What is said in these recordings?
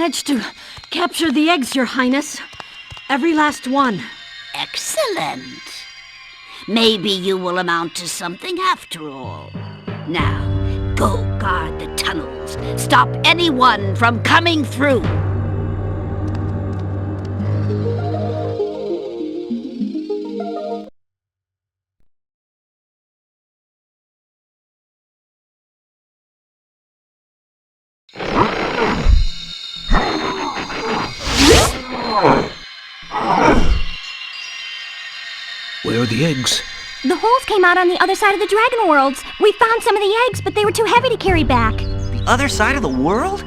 managed to capture the eggs, Your Highness. Every last one. Excellent. Maybe you will amount to something after all. Now, go guard the tunnels. Stop anyone from coming through. Where are the eggs? The holes came out on the other side of the dragon worlds. We found some of the eggs, but they were too heavy to carry back. The other side of the world?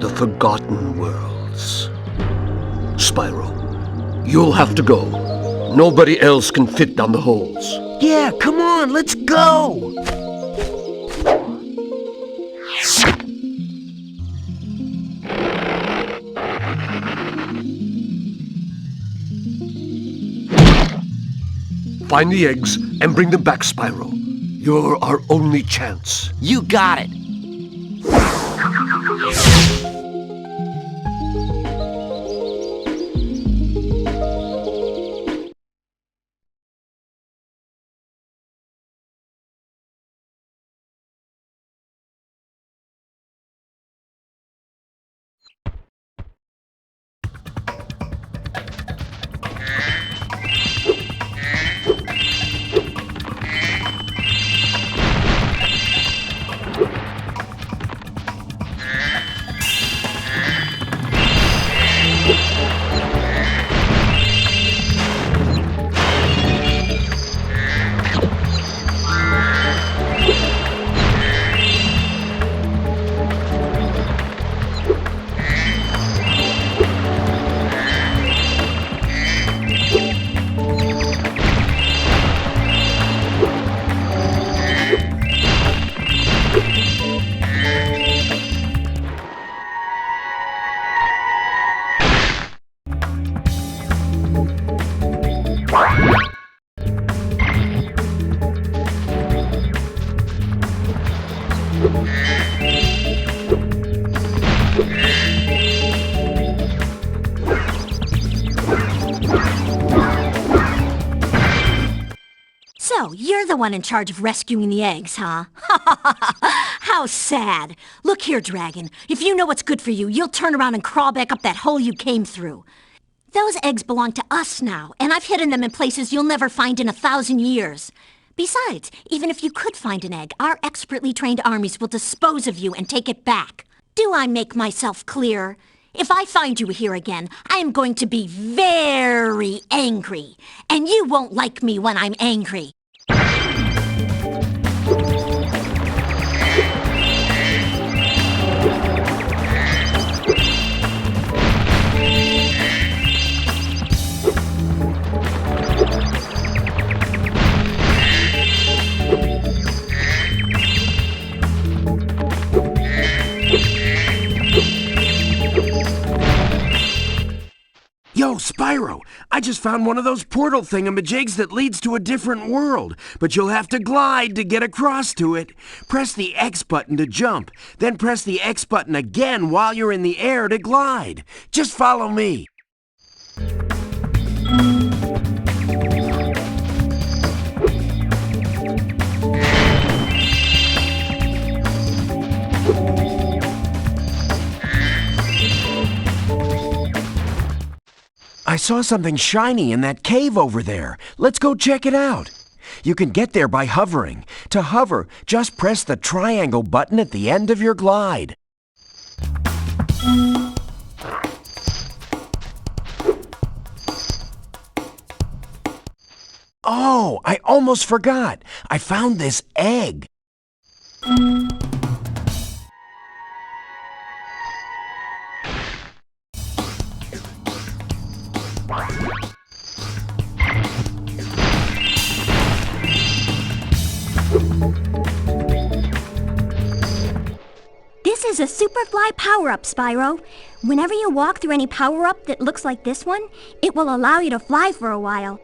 The Forgotten Worlds. Spyro, you'll have to go. Nobody else can fit down the holes. Yeah, come on, let's go! Find the eggs and bring them back, Spyro. You're our only chance. You got it. So, you're the one in charge of rescuing the eggs, huh? How sad. Look here, Dragon. If you know what's good for you, you'll turn around and crawl back up that hole you came through. Those eggs belong to us now, and I've hidden them in places you'll never find in 1,000 years. Besides, even if you could find an egg, our expertly trained armies will dispose of you and take it back. Do I make myself clear? If I find you here again, I am going to be very angry. And you won't like me when I'm angry. Yo, Spyro, I just found one of those portal thingamajigs that leads to a different world, but you'll have to glide to get across to it. Press the X button to jump, then press the X button again while you're in the air to glide. Just follow me. I saw something shiny in that cave over there. Let's go check it out. You can get there by hovering. To hover, just press the triangle button at the end of your glide. Oh, I almost forgot. I found this egg. This is a Superfly power-up, Spyro. Whenever you walk through any power-up that looks like this one, it will allow you to fly for a while.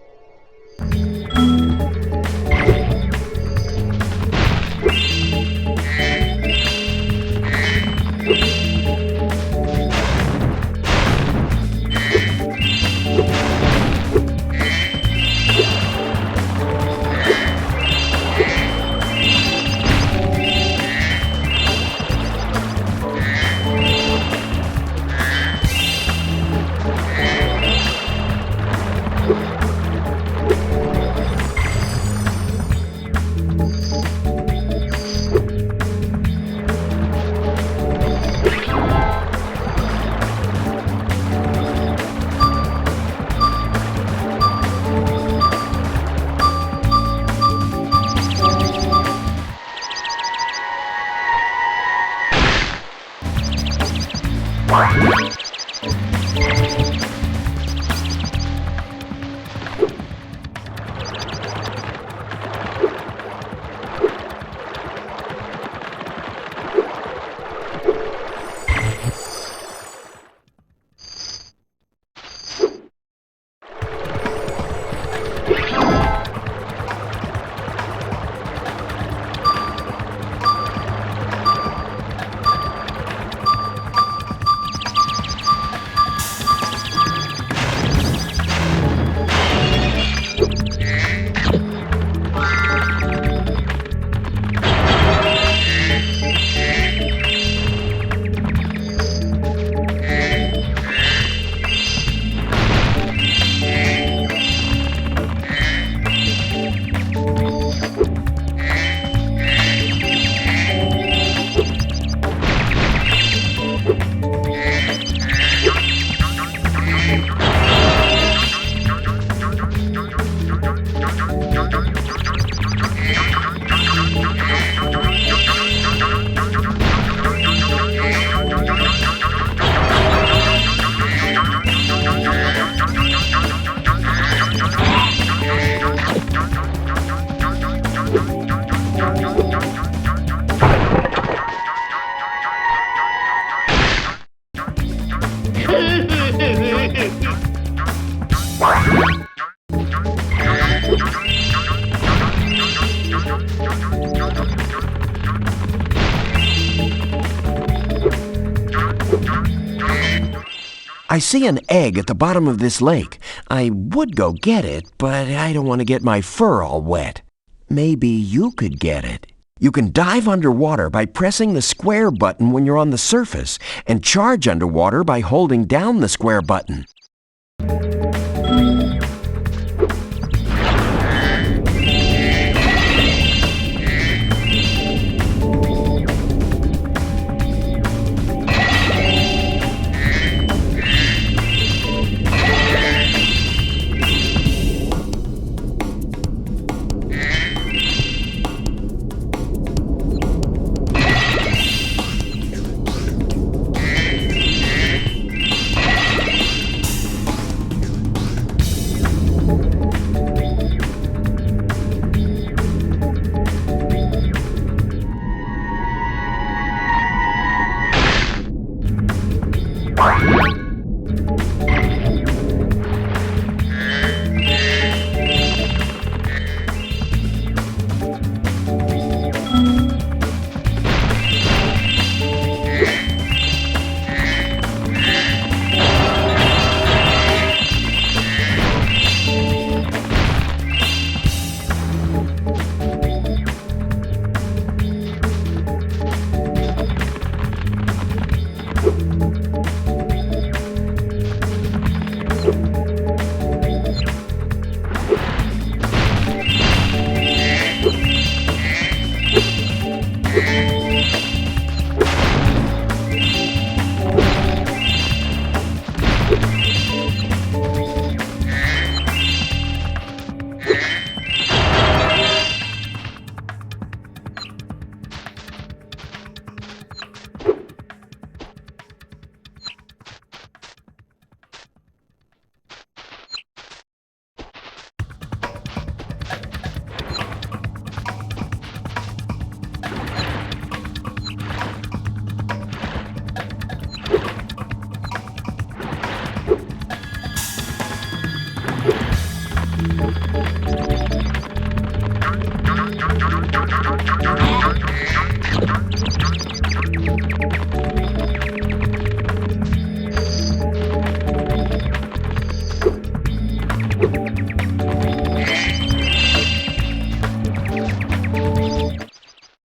I see an egg at the bottom of this lake. I would go get it, but I don't want to get my fur all wet. Maybe you could get it. You can dive underwater by pressing the square button when you're on the surface, and charge underwater by holding down the square button.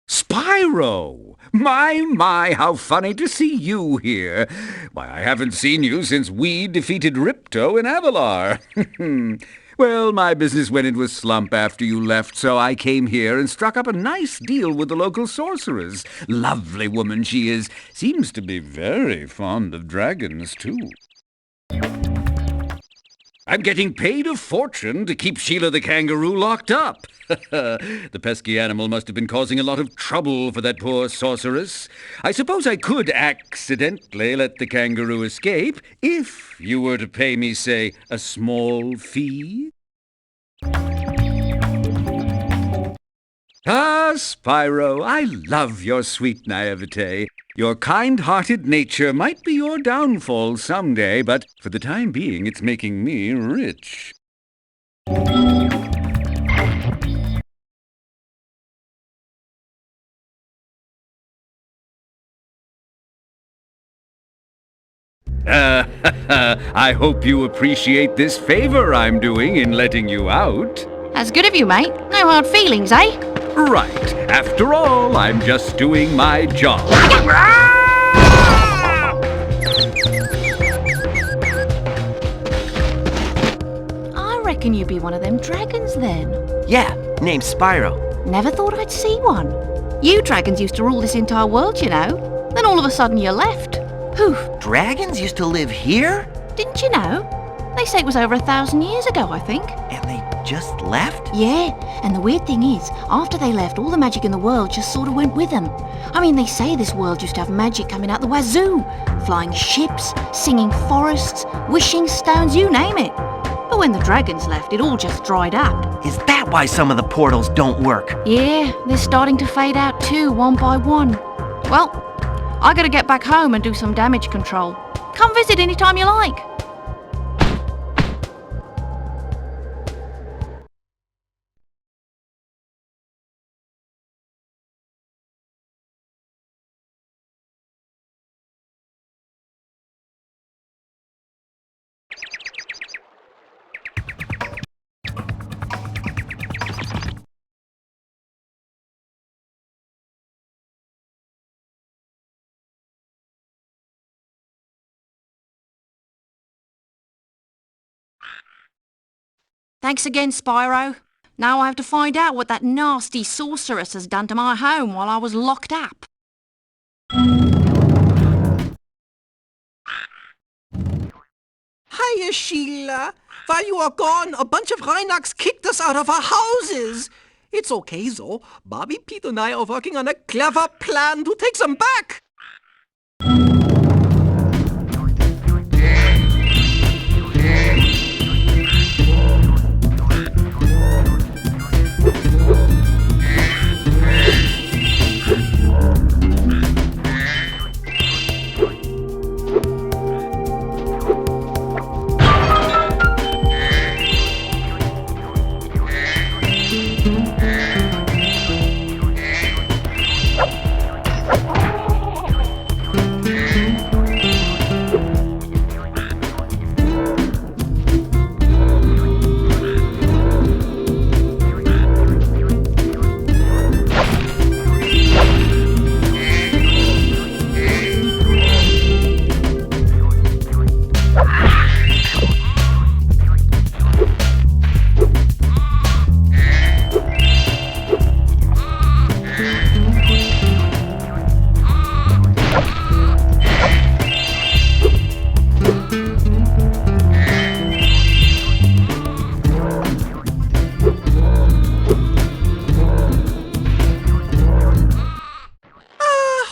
Spyro! My, how funny to see you here. Why, I haven't seen you since we defeated Ripto in Avalar. Well, my business went into a slump after you left, so I came here and struck up a nice deal with the local sorceress. Lovely woman she is. Seems to be very fond of dragons, too. I'm getting paid a fortune to keep Sheila the kangaroo locked up. The pesky animal must have been causing a lot of trouble for that poor sorceress. I suppose I could accidentally let the kangaroo escape if you were to pay me, say, a small fee. Ah, Spyro, I love your sweet naivete. Your kind-hearted nature might be your downfall someday, but for the time being, it's making me rich. I hope you appreciate this favor I'm doing in letting you out. That's good of you, mate. No hard feelings, eh? Right. After all, I'm just doing my job. I reckon you'd be one of them dragons then. Yeah, name's Spyro. Never thought I'd see one. You dragons used to rule this entire world, you know. Then all of a sudden you left. Poof. Dragons used to live here? Didn't you know? They say it was over 1,000 years ago, I think. And they just left? Yeah, and the weird thing is, after they left, all the magic in the world just sort of went with them. I mean, they say this world used to have magic coming out the wazoo. Flying ships, singing forests, wishing stones, you name it. But when the dragons left, it all just dried up. Is that why some of the portals don't work? Yeah, they're starting to fade out too, one by one. Well, I gotta get back home and do some damage control. Come visit anytime you like. Thanks again, Spyro. Now I have to find out what that nasty sorceress has done to my home while I was locked up. Hiya, Sheila. While you are gone, a bunch of Rhinox kicked us out of our houses. It's okay, though. Bobby, Pete, and I are working on a clever plan to take them back.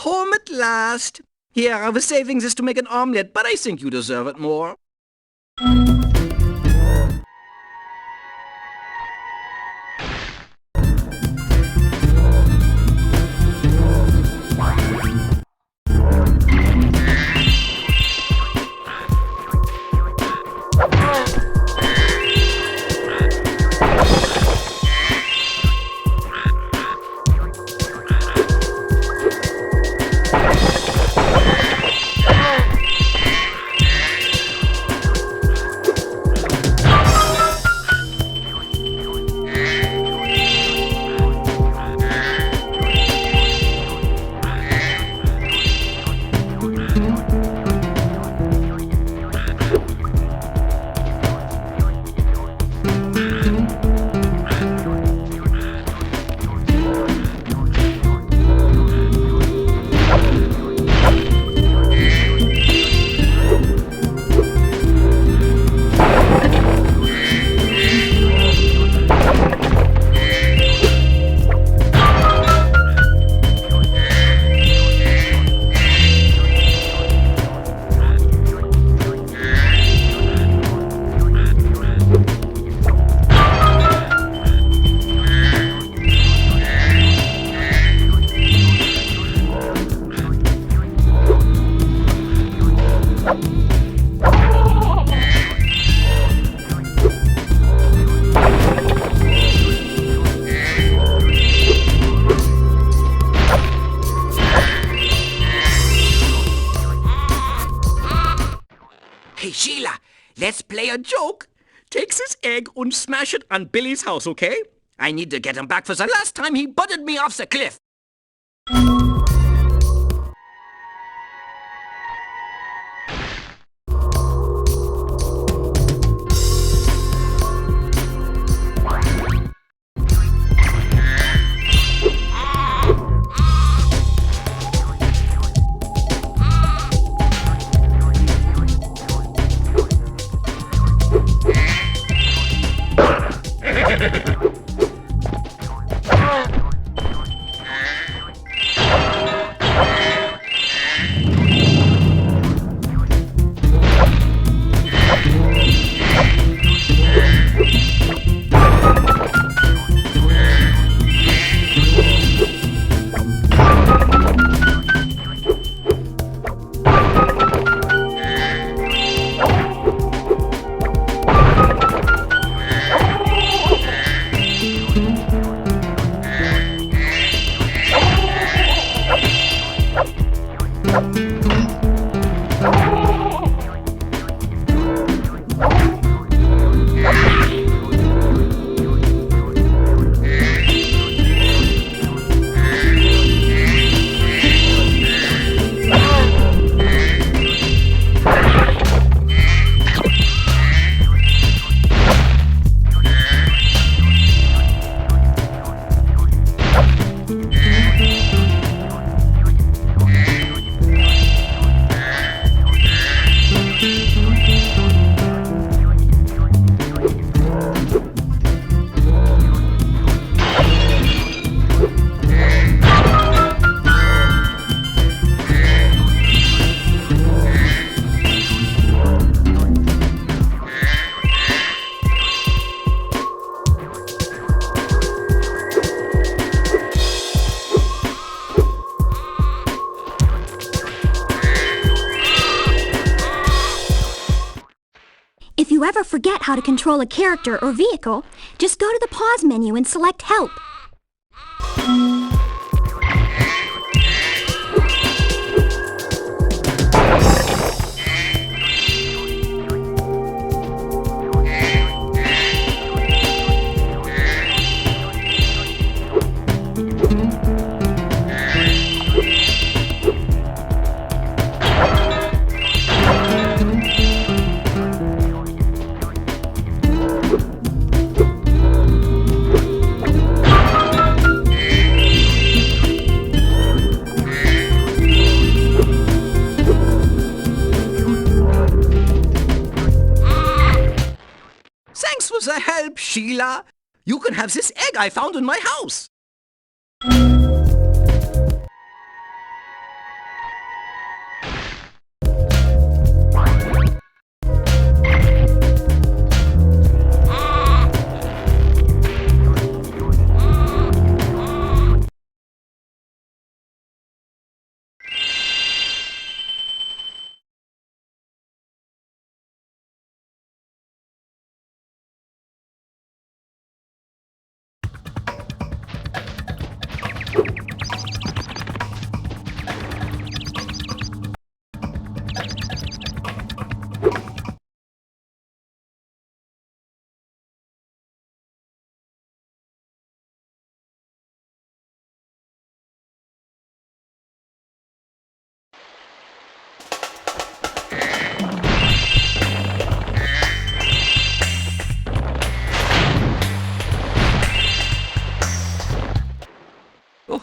Home at last. Here, I was saving this to make an omelette, but I think you deserve it more. Hey, Sheila, let's play a joke. Take this egg and smash it on Billy's house, okay? I need to get him back for the last time he butted me off the cliff. you ever forget how to control a character or vehicle, just go to the pause menu and select Help. Thanks for the help, Sheila. You can have this egg I found in my house.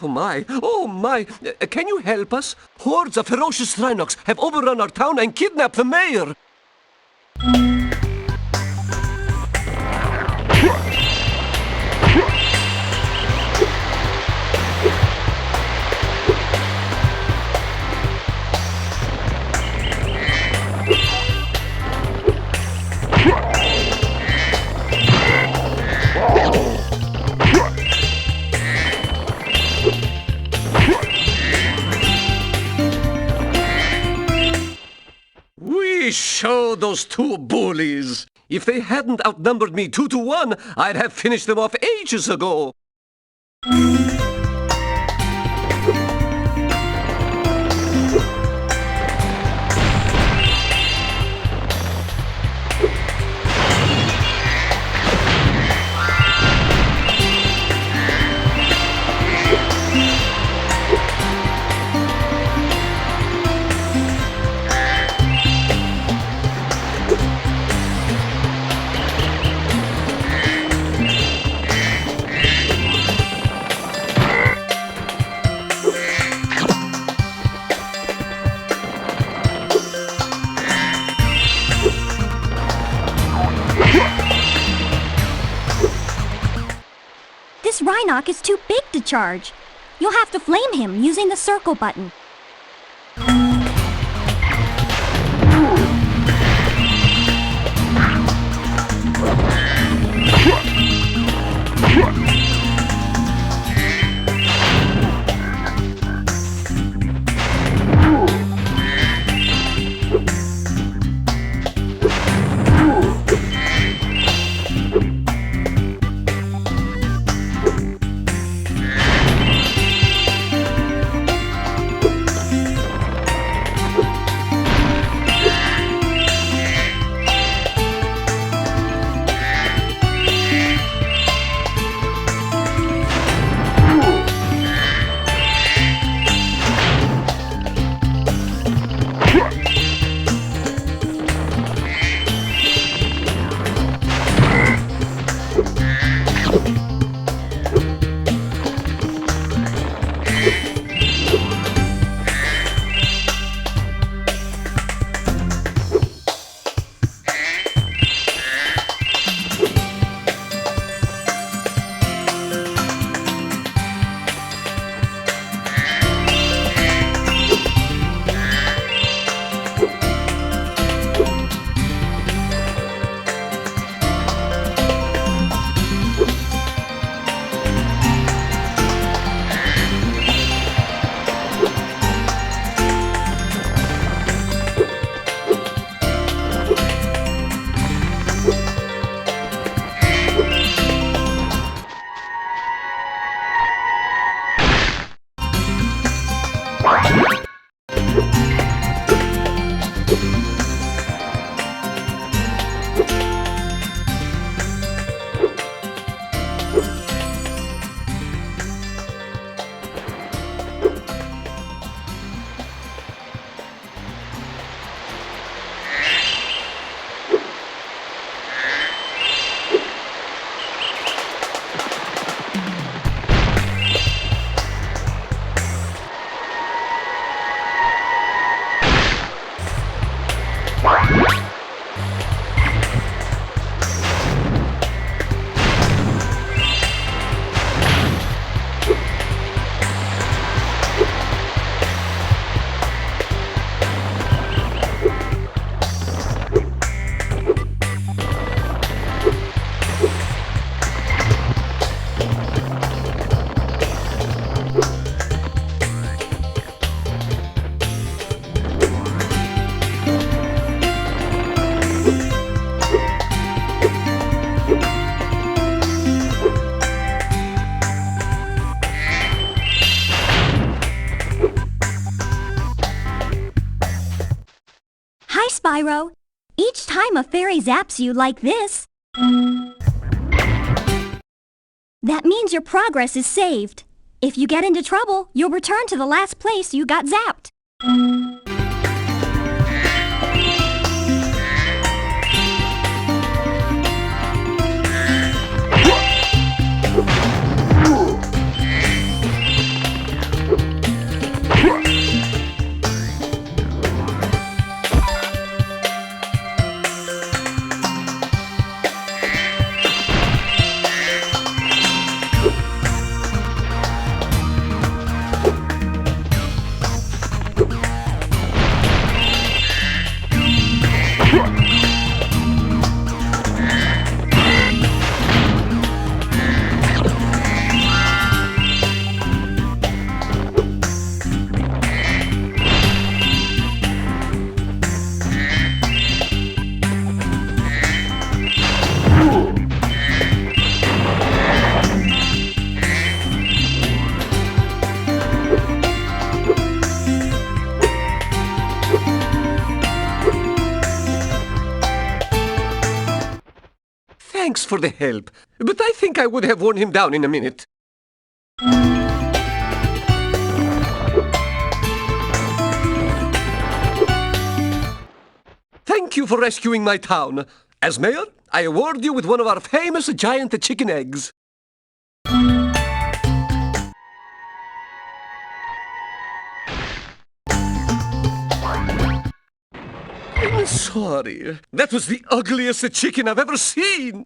Oh my, oh my! Can you help us? Hordes of ferocious Rhinox have overrun our town and kidnapped the mayor! We showed those two bullies! If they hadn't outnumbered me 2-1, I'd have finished them off ages ago! This Rhinoc is too big to charge. You'll have to flame him using the circle button. Spyro. Each time a fairy zaps you like this, that means your progress is saved. If you get into trouble, you'll return to the last place you got zapped. Thanks for the help, but I think I would have worn him down in a minute. Thank you for rescuing my town. As mayor, I award you with one of our famous giant chicken eggs. I'm sorry. That was the ugliest chicken I've ever seen.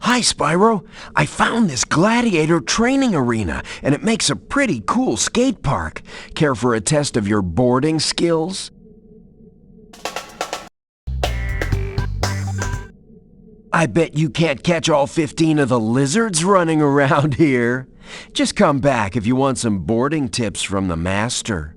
Hi, Spyro. I found this gladiator training arena, and it makes a pretty cool skate park. Care for a test of your boarding skills? I bet you can't catch all 15 of the lizards running around here. Just come back if you want some boarding tips from the master.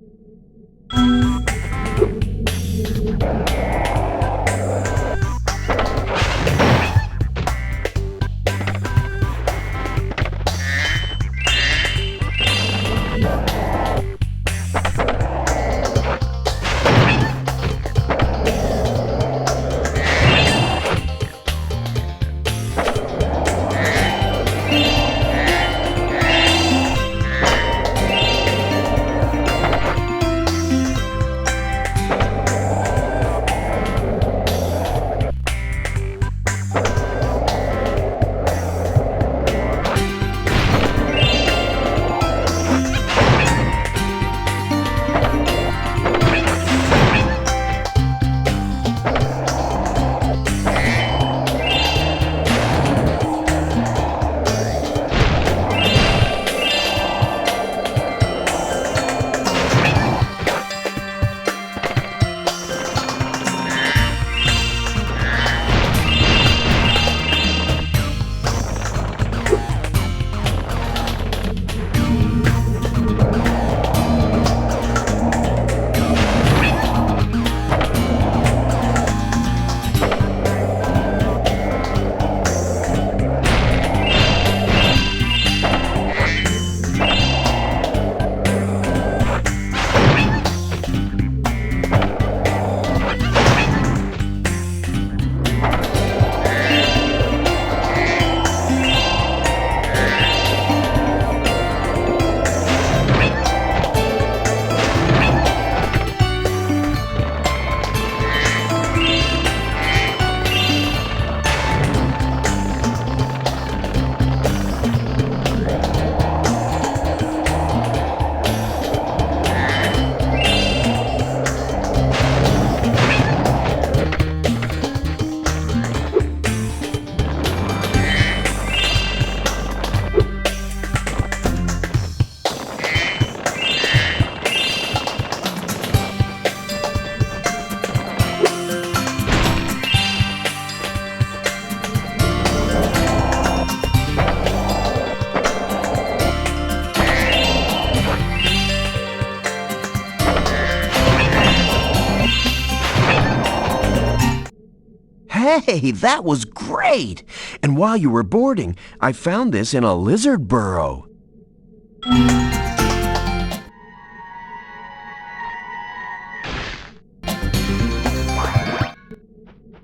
Hey, that was great! And while you were boarding, I found this in a lizard burrow.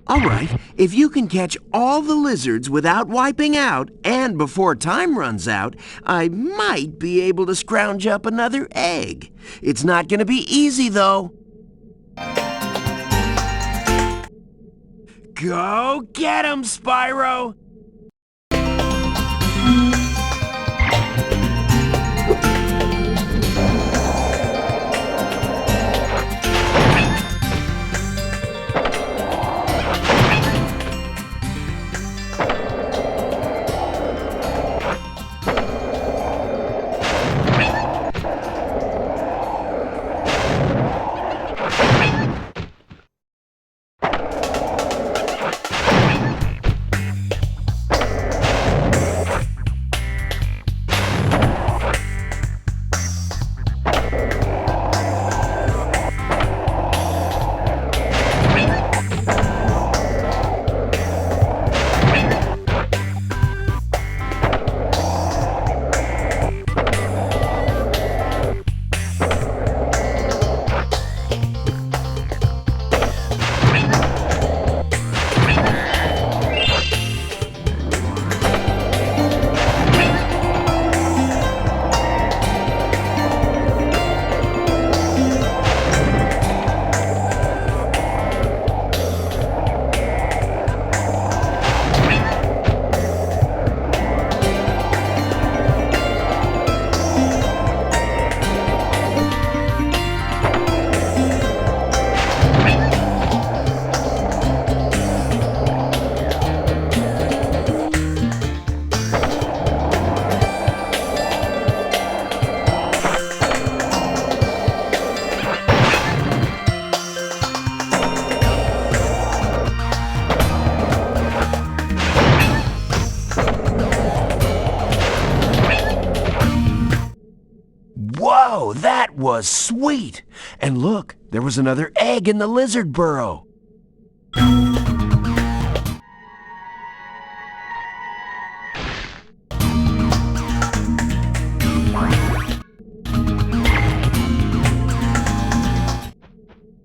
All right, if you can catch all the lizards without wiping out and before time runs out, I might be able to scrounge up another egg. It's not going to be easy, though. Go get 'em, Spyro! Whoa, that was sweet! And look, there was another egg in the lizard burrow.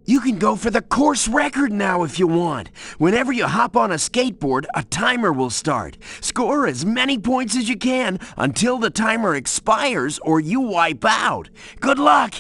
You can go for the course record now if you want. Whenever you hop on a skateboard, a timer will start. Score as many points as you can until the timer expires or you wipe out. Good luck!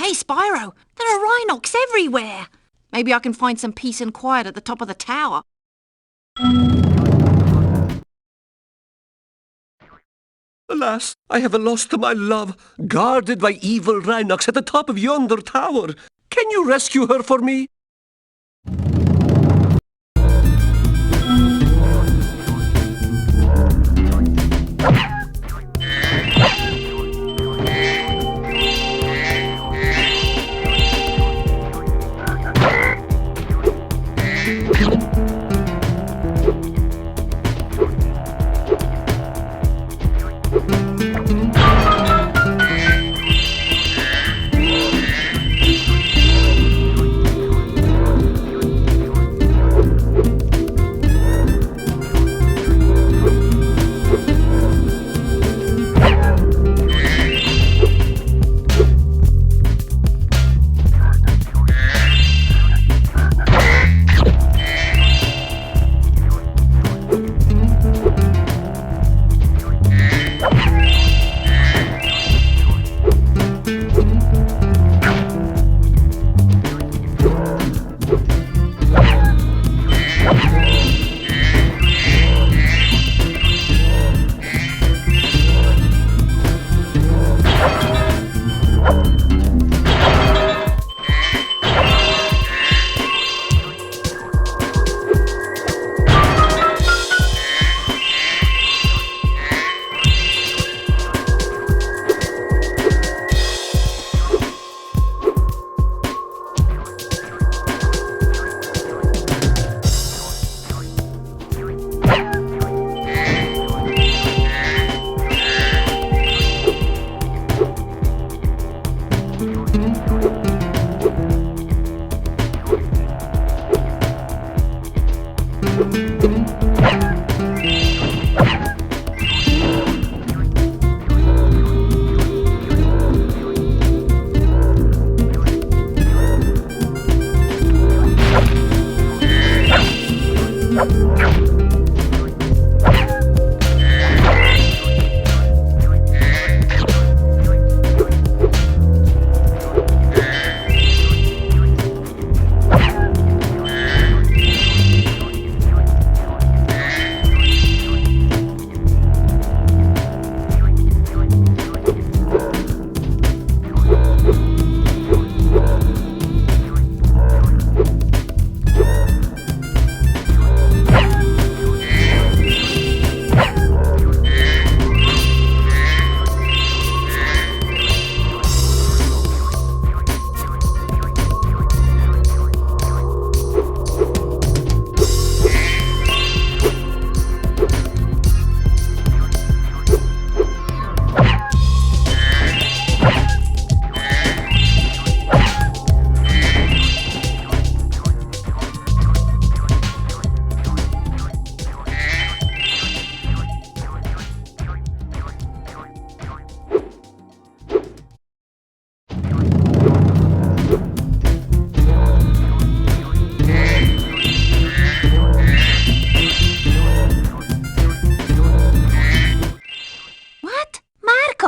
Hey, Spyro, there are Rhinox everywhere. Maybe I can find some peace and quiet at the top of the tower. Alas, I have lost my love, guarded by evil Rhinox at the top of yonder tower. Can you rescue her for me?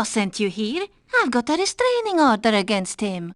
Sent you here. I've got a restraining order against him.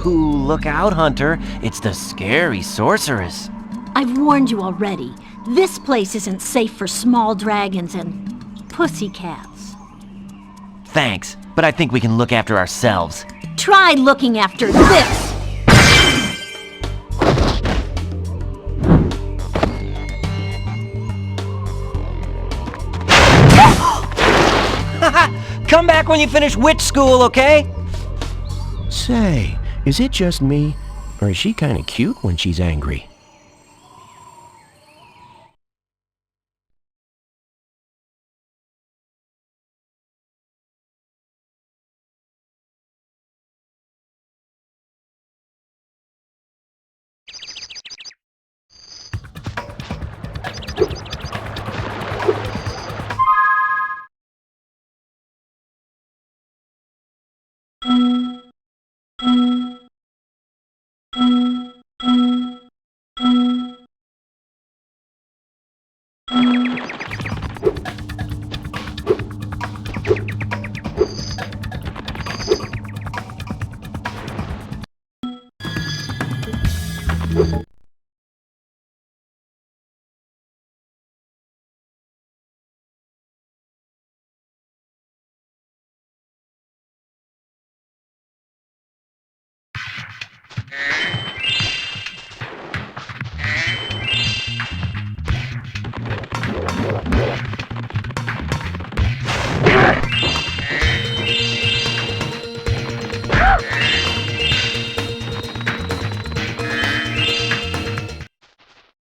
Ooh, look out, Hunter. It's the scary sorceress. I've warned you already. This place isn't safe for small dragons and pussycats. Thanks, but I think we can look after ourselves. Try looking after this! Come back when you finish witch school, okay? Say, is it just me, or is she kinda cute when she's angry?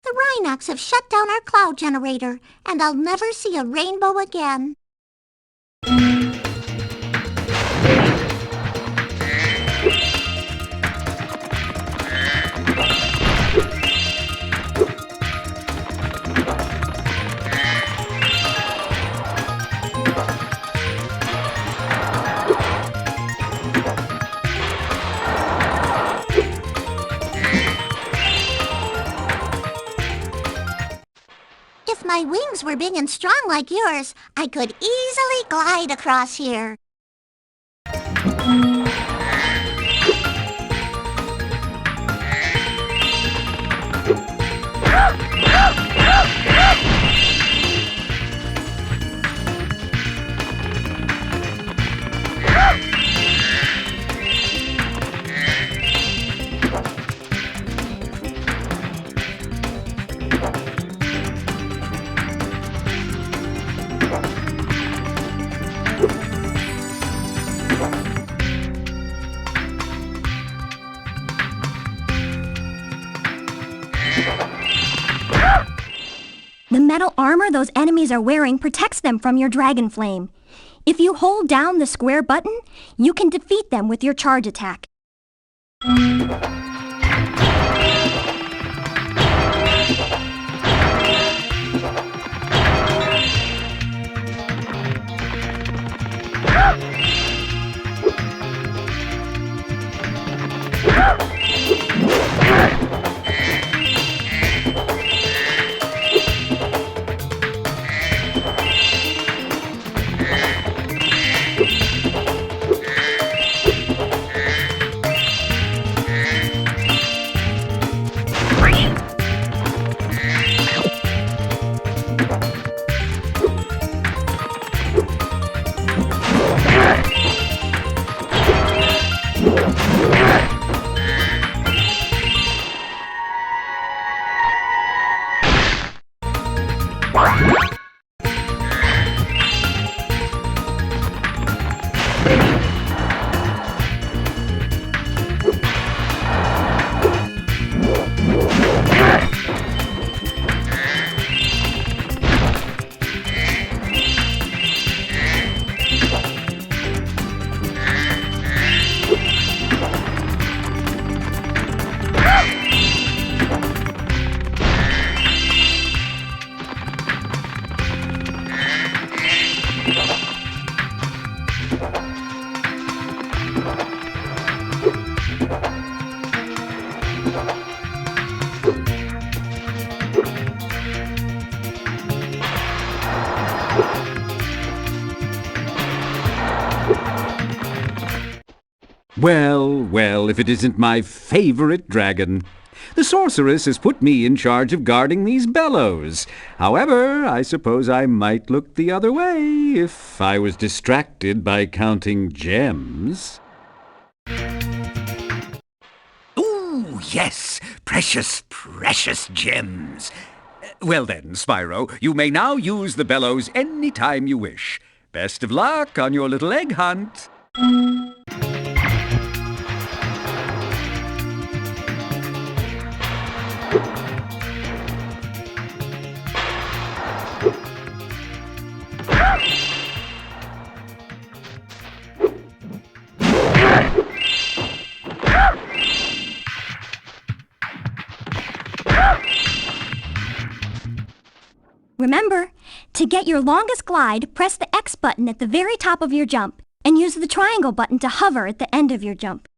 The Rhinox have shut down our cloud generator, and I'll never see a rainbow again. If my wings were big and strong like yours, I could easily glide across here. The metal armor those enemies are wearing protects them from your dragon flame. If you hold down the square button, you can defeat them with your charge attack. Well, well, if it isn't my favorite dragon. The sorceress has put me in charge of guarding these bellows. However, I suppose I might look the other way if I was distracted by counting gems. Ooh, yes, precious, precious gems. Well then, Spyro, you may now use the bellows any time you wish. Best of luck on your little egg hunt. Remember, to get your longest glide, press the X button at the very top of your jump, and use the triangle button to hover at the end of your jump.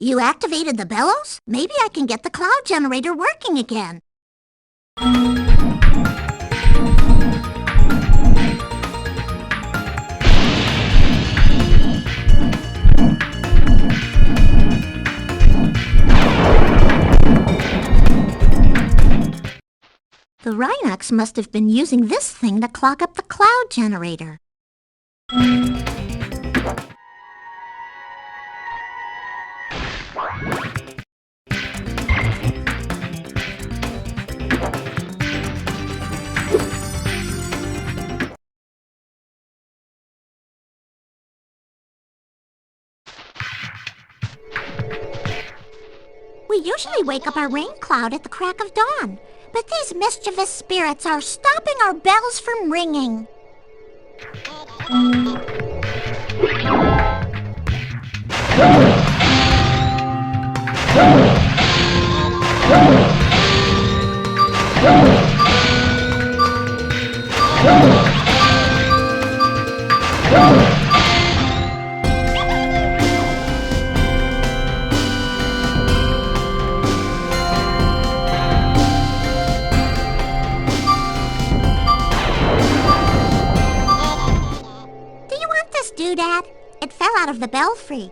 You activated the bellows? Maybe I can get the cloud generator working again. The Rhinox must have been using this thing to clog up the cloud generator. We usually wake up our rain cloud at the crack of dawn, but these mischievous spirits are stopping our bells from ringing. Doodad. It fell out of the belfry.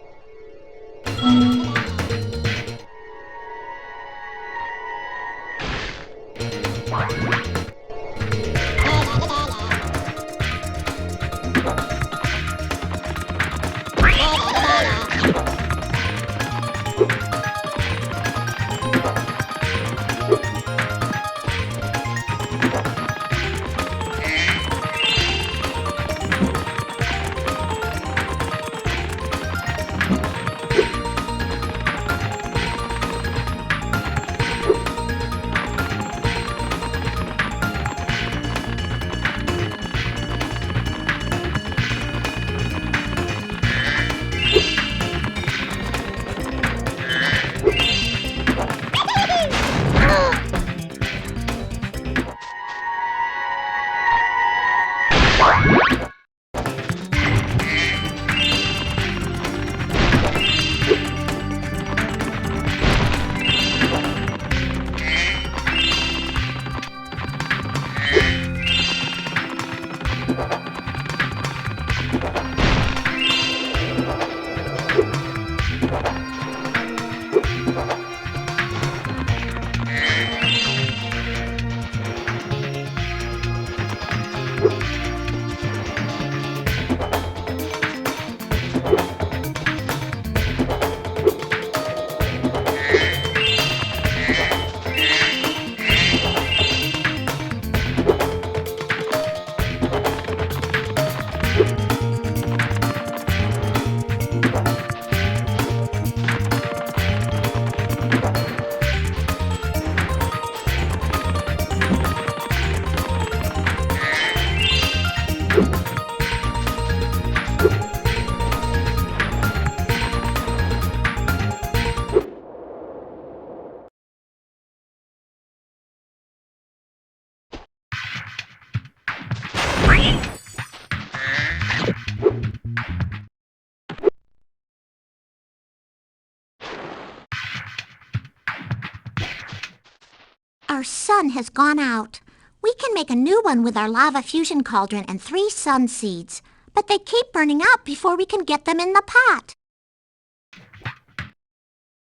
Our sun has gone out. We can make a new one with our lava fusion cauldron and 3 sun seeds, but they keep burning out before we can get them in the pot.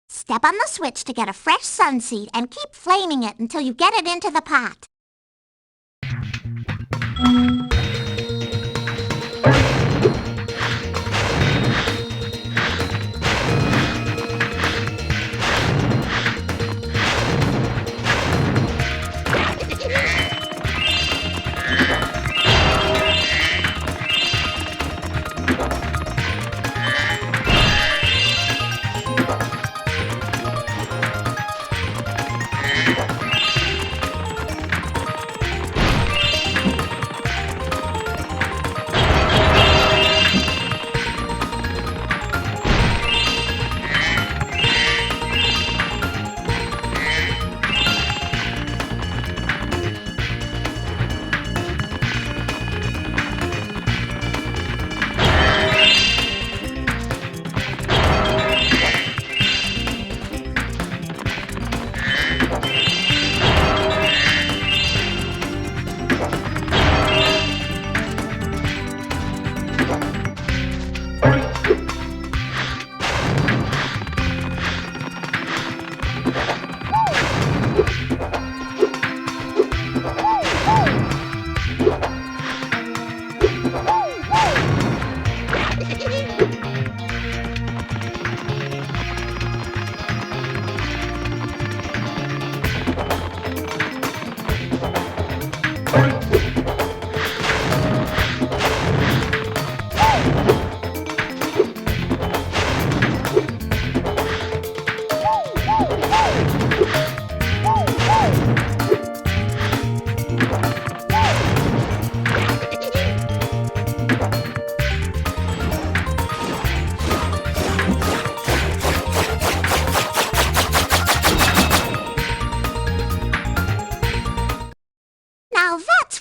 Step on the switch to get a fresh sun seed and keep flaming it until you get it into the pot.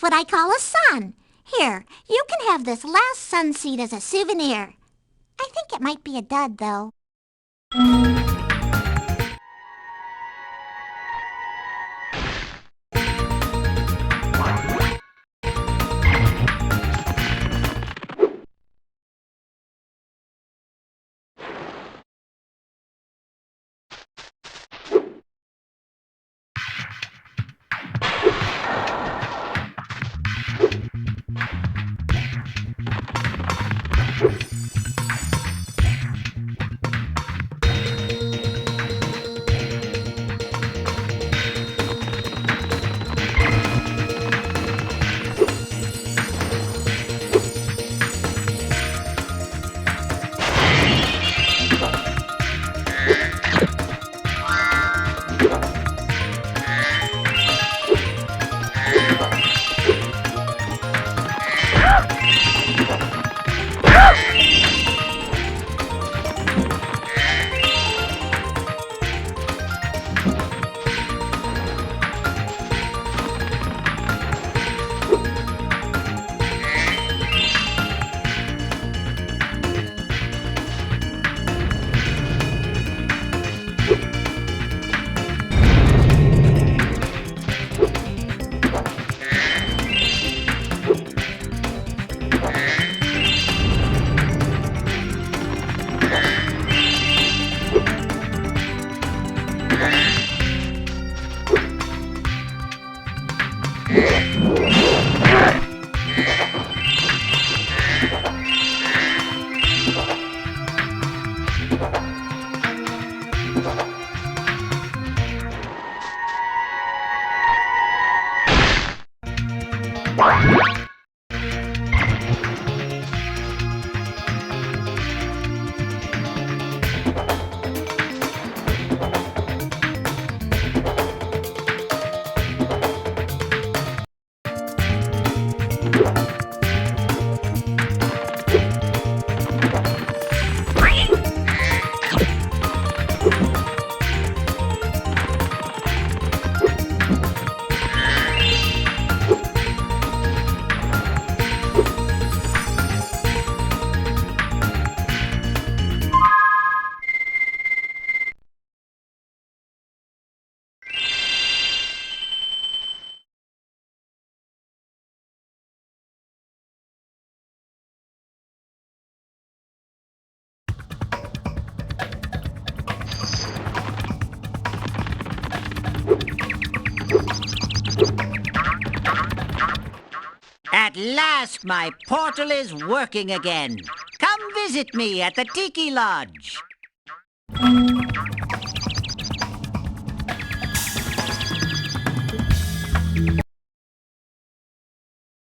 What I call a sun. Here, you can have this last sun seed as a souvenir. I think it might be a dud, though. At last, my portal is working again. Come visit me at the Tiki Lodge.